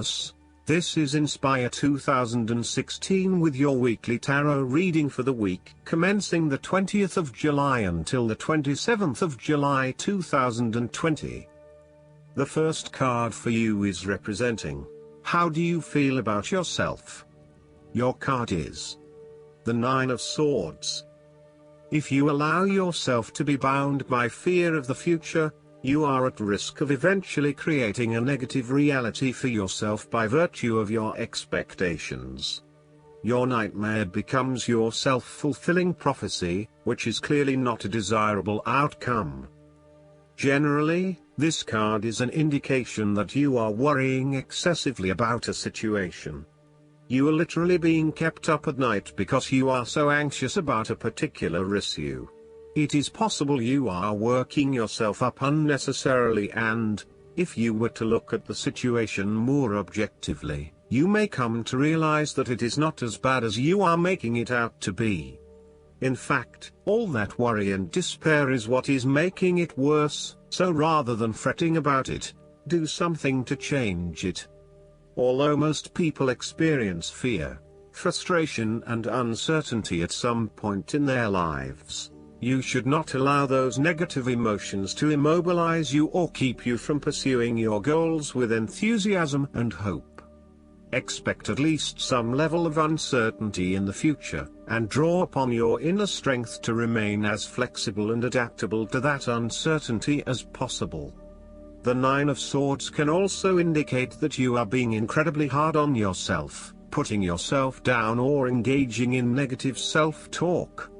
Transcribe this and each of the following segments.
Taurus. This is Inspire 2016 with your weekly tarot reading for the week commencing the 20th of July until the 27th of July 2020. The first card for you is representing, how do you feel about yourself? Your card is the Nine of Swords. If you allow yourself to be bound by fear of the future, you are at risk of eventually creating a negative reality for yourself by virtue of your expectations. Your nightmare becomes your self-fulfilling prophecy, which is clearly not a desirable outcome. Generally, this card is an indication that you are worrying excessively about a situation. You are literally being kept up at night because you are so anxious about a particular issue. It is possible you are working yourself up unnecessarily, and, if you were to look at the situation more objectively, you may come to realize that it is not as bad as you are making it out to be. In fact, all that worry and despair is what is making it worse, so rather than fretting about it, do something to change it. Although most people experience fear, frustration and uncertainty at some point in their lives, you should not allow those negative emotions to immobilize you or keep you from pursuing your goals with enthusiasm and hope. Expect at least some level of uncertainty in the future, and draw upon your inner strength to remain as flexible and adaptable to that uncertainty as possible. The Nine of Swords can also indicate that you are being incredibly hard on yourself, putting yourself down or engaging in negative self-talk.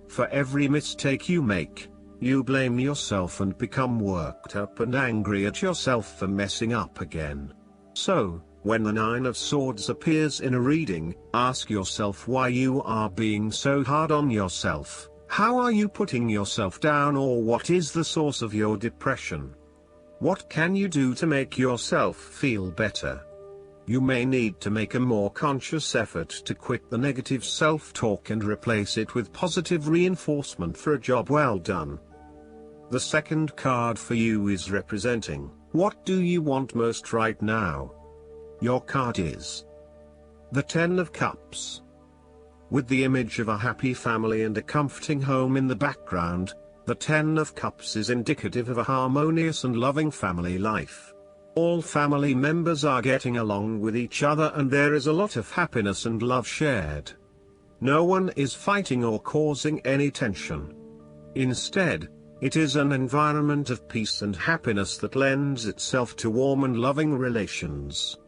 For every mistake you make, you blame yourself and become worked up and angry at yourself for messing up again. So, when the Nine of Swords appears in a reading, ask yourself why you are being so hard on yourself. How are you putting yourself down, or what is the source of your depression? What can you do to make yourself feel better? You may need to make a more conscious effort to quit the negative self-talk and replace it with positive reinforcement for a job well done. The second card for you is representing, what do you want most right now? Your card is the Ten of Cups. With the image of a happy family and a comforting home in the background, the Ten of Cups is indicative of a harmonious and loving family life. All family members are getting along with each other and there is a lot of happiness and love shared. No one is fighting or causing any tension. Instead, it is an environment of peace and happiness that lends itself to warm and loving relations.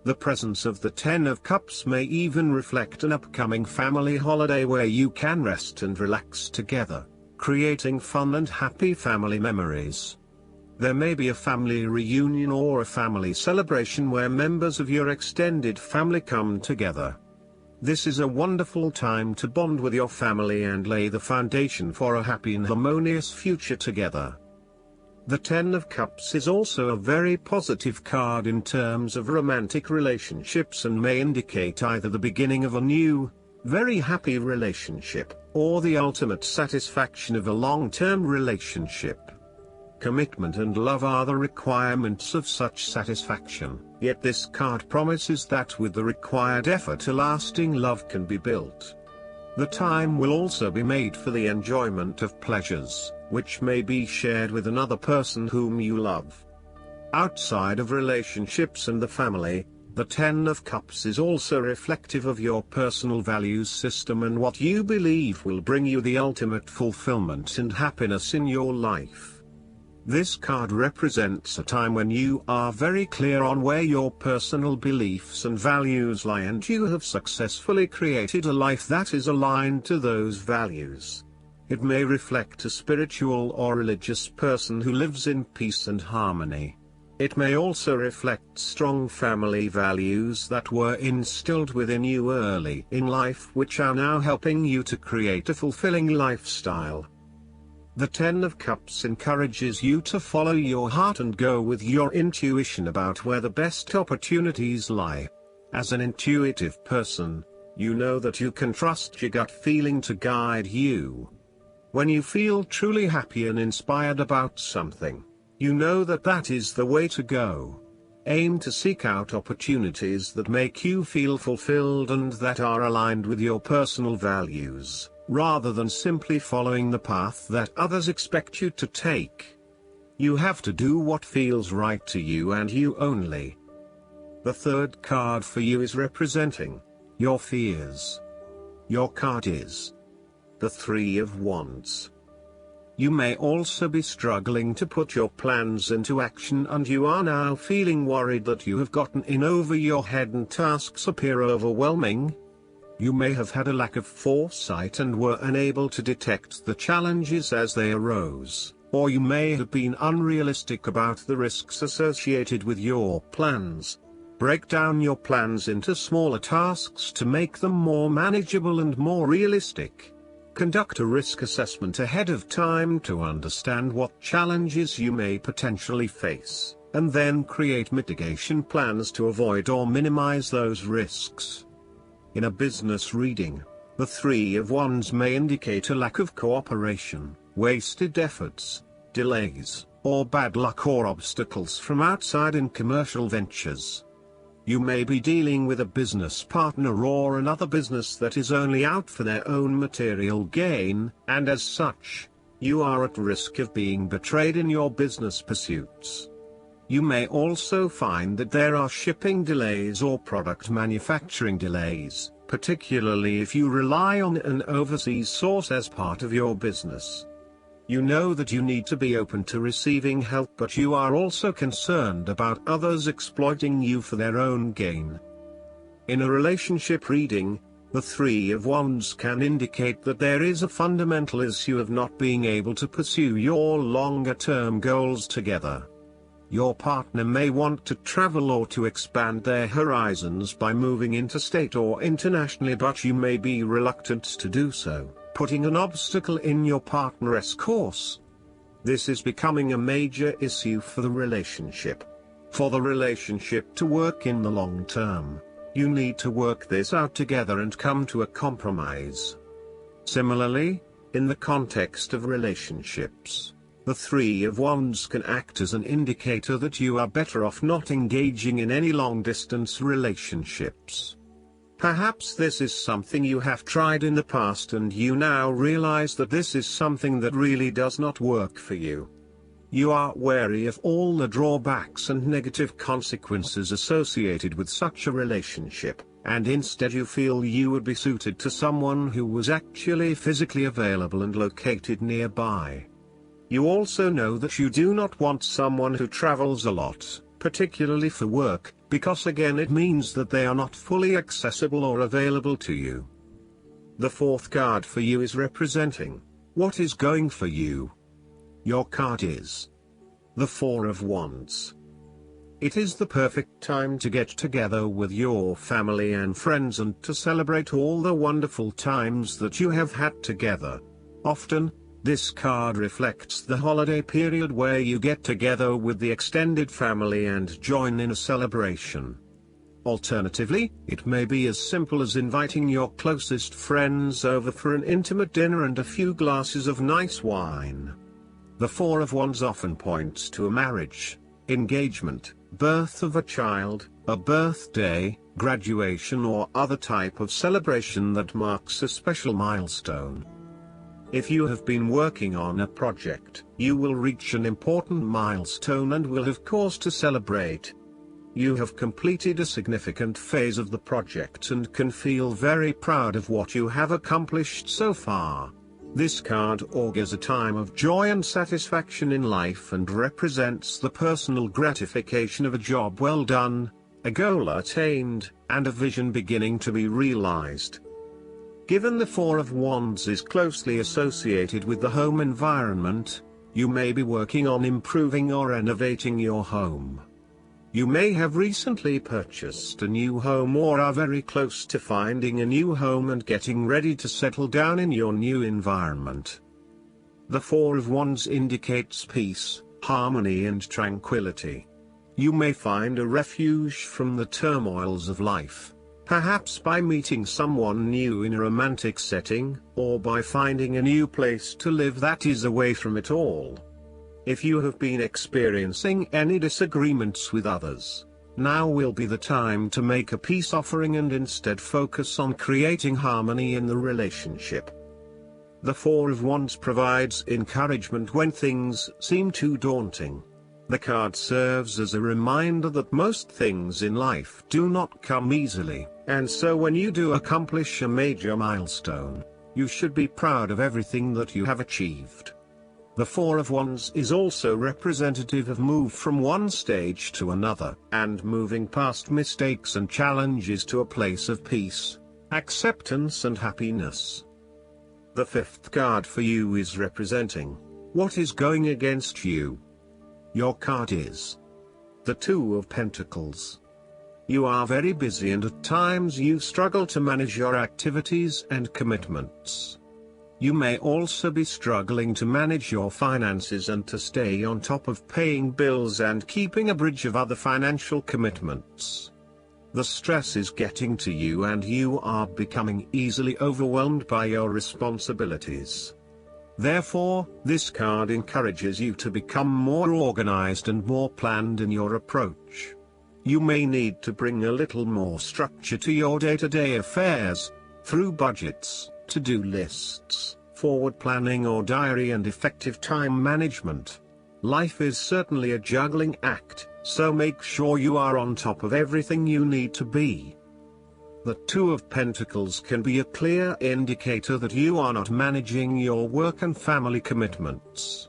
The presence of the Ten of Cups may even reflect an upcoming family holiday where you can rest and relax together, creating fun and happy family memories. There may be a family reunion or a family celebration where members of your extended family come together. This is a wonderful time to bond with your family and lay the foundation for a happy and harmonious future together. The Ten of Cups is also a very positive card in terms of romantic relationships and may indicate either the beginning of a new, very happy relationship, or the ultimate satisfaction of a long-term relationship. Commitment and love are the requirements of such satisfaction, yet this card promises that with the required effort a lasting love can be built. The time will also be made for the enjoyment of pleasures, which may be shared with another person whom you love. Outside of relationships and the family, the Ten of Cups is also reflective of your personal values system and what you believe will bring you the ultimate fulfillment and happiness in your life. This card represents a time when you are very clear on where your personal beliefs and values lie, and you have successfully created a life that is aligned to those values. It may reflect a spiritual or religious person who lives in peace and harmony. It may also reflect strong family values that were instilled within you early in life, which are now helping you to create a fulfilling lifestyle. The Ten of Cups encourages you to follow your heart and go with your intuition about where the best opportunities lie. As an intuitive person, you know that you can trust your gut feeling to guide you. When you feel truly happy and inspired about something, you know that that is the way to go. Aim to seek out opportunities that make you feel fulfilled and that are aligned with your personal values, rather than simply following the path that others expect you to take. You have to do what feels right to you and you only. The third card for you is representing your fears. Your card is the Three of Wands. You may also be struggling to put your plans into action, and you are now feeling worried that you have gotten in over your head and tasks appear overwhelming. You may have had a lack of foresight and were unable to detect the challenges as they arose, or you may have been unrealistic about the risks associated with your plans. Break down your plans into smaller tasks to make them more manageable and more realistic. Conduct a risk assessment ahead of time to understand what challenges you may potentially face, and then create mitigation plans to avoid or minimize those risks. In a business reading, the Three of Wands may indicate a lack of cooperation, wasted efforts, delays, or bad luck or obstacles from outside in commercial ventures. You may be dealing with a business partner or another business that is only out for their own material gain, and as such, you are at risk of being betrayed in your business pursuits. You may also find that there are shipping delays or product manufacturing delays, particularly if you rely on an overseas source as part of your business. You know that you need to be open to receiving help, but you are also concerned about others exploiting you for their own gain. In a relationship reading, the Three of Wands can indicate that there is a fundamental issue of not being able to pursue your longer-term goals together. Your partner may want to travel or to expand their horizons by moving interstate or internationally, but you may be reluctant to do so, putting an obstacle in your partner's course. This is becoming a major issue for the relationship. For the relationship to work in the long term, you need to work this out together and come to a compromise. Similarly, in the context of relationships, the Three of Wands can act as an indicator that you are better off not engaging in any long-distance relationships. Perhaps this is something you have tried in the past and you now realize that this is something that really does not work for you. You are wary of all the drawbacks and negative consequences associated with such a relationship, and instead you feel you would be suited to someone who was actually physically available and located nearby. You also know that you do not want someone who travels a lot, particularly for work, because again it means that they are not fully accessible or available to you. The fourth card for you is representing what is going for you. Your card is the Four of Wands. It is the perfect time to get together with your family and friends and to celebrate all the wonderful times that you have had together. Often, this card reflects the holiday period where you get together with the extended family and join in a celebration. Alternatively, it may be as simple as inviting your closest friends over for an intimate dinner and a few glasses of nice wine. The Four of Wands often points to a marriage, engagement, birth of a child, a birthday, graduation, or other type of celebration that marks a special milestone. If you have been working on a project, you will reach an important milestone and will have cause to celebrate. You have completed a significant phase of the project and can feel very proud of what you have accomplished so far. This card augurs a time of joy and satisfaction in life and represents the personal gratification of a job well done, a goal attained, and a vision beginning to be realized. Given the Four of Wands is closely associated with the home environment, you may be working on improving or renovating your home. You may have recently purchased a new home or are very close to finding a new home and getting ready to settle down in your new environment. The Four of Wands indicates peace, harmony, and tranquility. You may find a refuge from the turmoils of life, perhaps by meeting someone new in a romantic setting, or by finding a new place to live that is away from it all. If you have been experiencing any disagreements with others, Now will be the time to make a peace offering and instead focus on creating harmony in the relationship. The Four of Wands provides encouragement when things seem too daunting. The card serves as a reminder that most things in life do not come easily, and so when you do accomplish a major milestone, you should be proud of everything that you have achieved. The Four of Wands is also representative of move from one stage to another, and moving past mistakes and challenges to a place of peace, acceptance and happiness. The fifth card for you is representing what is going against you. Your card is the Two of Pentacles. You are very busy and at times you struggle to manage your activities and commitments. You may also be struggling to manage your finances and to stay on top of paying bills and keeping a bridge of other financial commitments. The stress is getting to you and you are becoming easily overwhelmed by your responsibilities. Therefore, this card encourages you to become more organized and more planned in your approach. You may need to bring a little more structure to your day-to-day affairs, through budgets, to-do lists, forward planning or diary and effective time management. Life is certainly a juggling act, so make sure you are on top of everything you need to be. The Two of Pentacles can be a clear indicator that you are not managing your work and family commitments.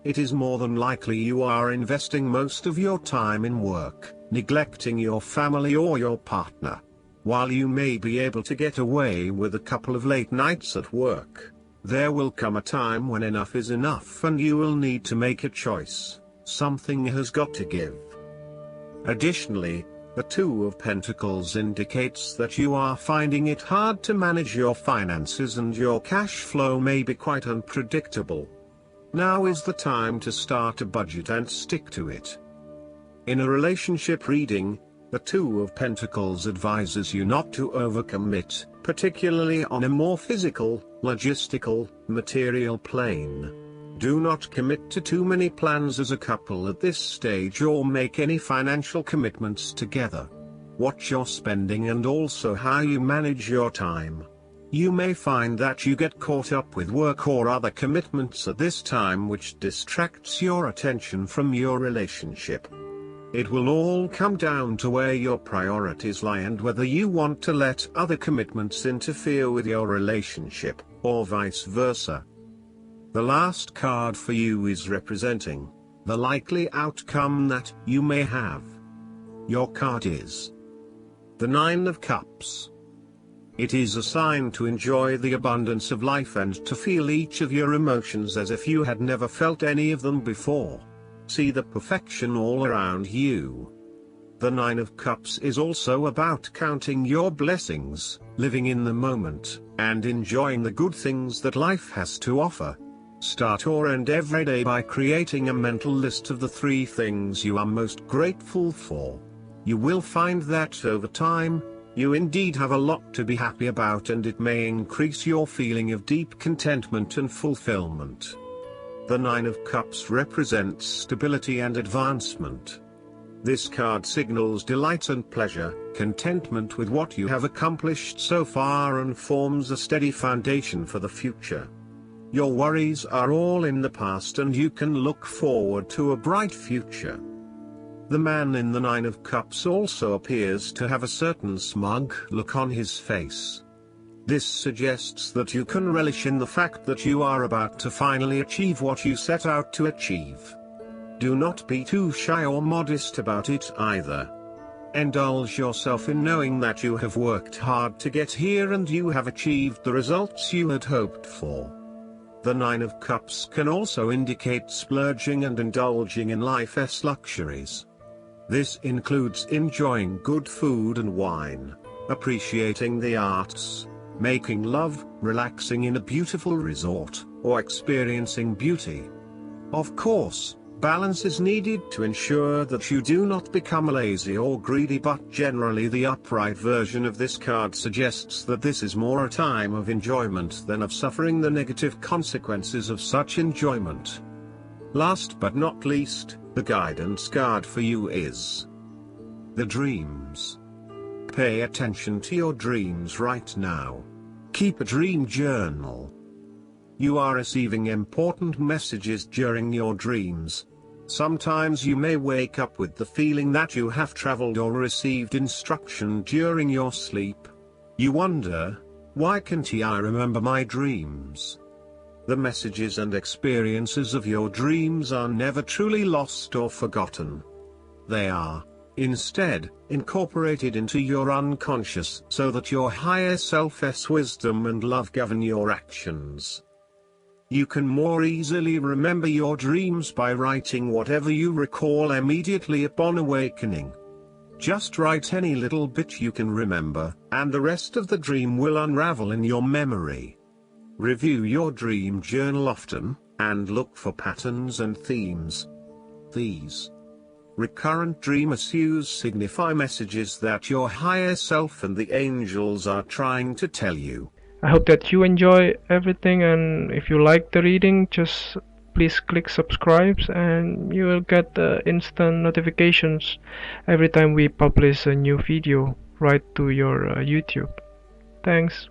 It is more than likely you are investing most of your time in work, neglecting your family or your partner. While you may be able to get away with a couple of late nights at work, there will come a time when enough is enough and you will need to make a choice. Something has got to give. Additionally, the Two of Pentacles indicates that you are finding it hard to manage your finances and your cash flow may be quite unpredictable. Now is the time to start a budget and stick to it. In a relationship reading, the Two of Pentacles advises you not to overcommit, particularly on a more physical, logistical, material plane. Do not commit to too many plans as a couple at this stage or make any financial commitments together. Watch your spending and also how you manage your time. You may find that you get caught up with work or other commitments at this time which distracts your attention from your relationship. It will all come down to where your priorities lie and whether you want to let other commitments interfere with your relationship, or vice versa. The last card for you is representing the likely outcome that you may have. Your card is the Nine of Cups. It is a sign to enjoy the abundance of life and to feel each of your emotions as if you had never felt any of them before. See the perfection all around you. The Nine of Cups is also about counting your blessings, living in the moment, and enjoying the good things that life has to offer. Start or end every day by creating a mental list of the 3 things you are most grateful for. You will find that over time, you indeed have a lot to be happy about and it may increase your feeling of deep contentment and fulfillment. The Nine of Cups represents stability and advancement. This card signals delight and pleasure, contentment with what you have accomplished so far and forms a steady foundation for the future. Your worries are all in the past and you can look forward to a bright future. The man in the Nine of Cups also appears to have a certain smug look on his face. This suggests that you can relish in the fact that you are about to finally achieve what you set out to achieve. Do not be too shy or modest about it either. Indulge yourself in knowing that you have worked hard to get here and you have achieved the results you had hoped for. The Nine of Cups can also indicate splurging and indulging in life's luxuries. This includes enjoying good food and wine, appreciating the arts, making love, relaxing in a beautiful resort, or experiencing beauty. Of course, balance is needed to ensure that you do not become lazy or greedy, but generally the upright version of this card suggests that this is more a time of enjoyment than of suffering the negative consequences of such enjoyment. Last but not least, the guidance card for you is The dreams. Pay attention to your dreams right now. Keep a dream journal. You are receiving important messages during your dreams. Sometimes you may wake up with the feeling that you have traveled or received instruction during your sleep. You wonder, why can't I remember my dreams? The messages and experiences of your dreams are never truly lost or forgotten. They are, instead, incorporated into your unconscious so that your higher self's wisdom and love govern your actions. You can more easily remember your dreams by writing whatever you recall immediately upon awakening. Just write any little bit you can remember, and the rest of the dream will unravel in your memory. Review your dream journal often, and look for patterns and themes. These recurrent dream issues signify messages that your higher self and the angels are trying to tell you. I hope that you enjoy everything, and if you like the reading, just please click subscribe and you will get instant notifications every time we publish a new video right to your YouTube. Thanks.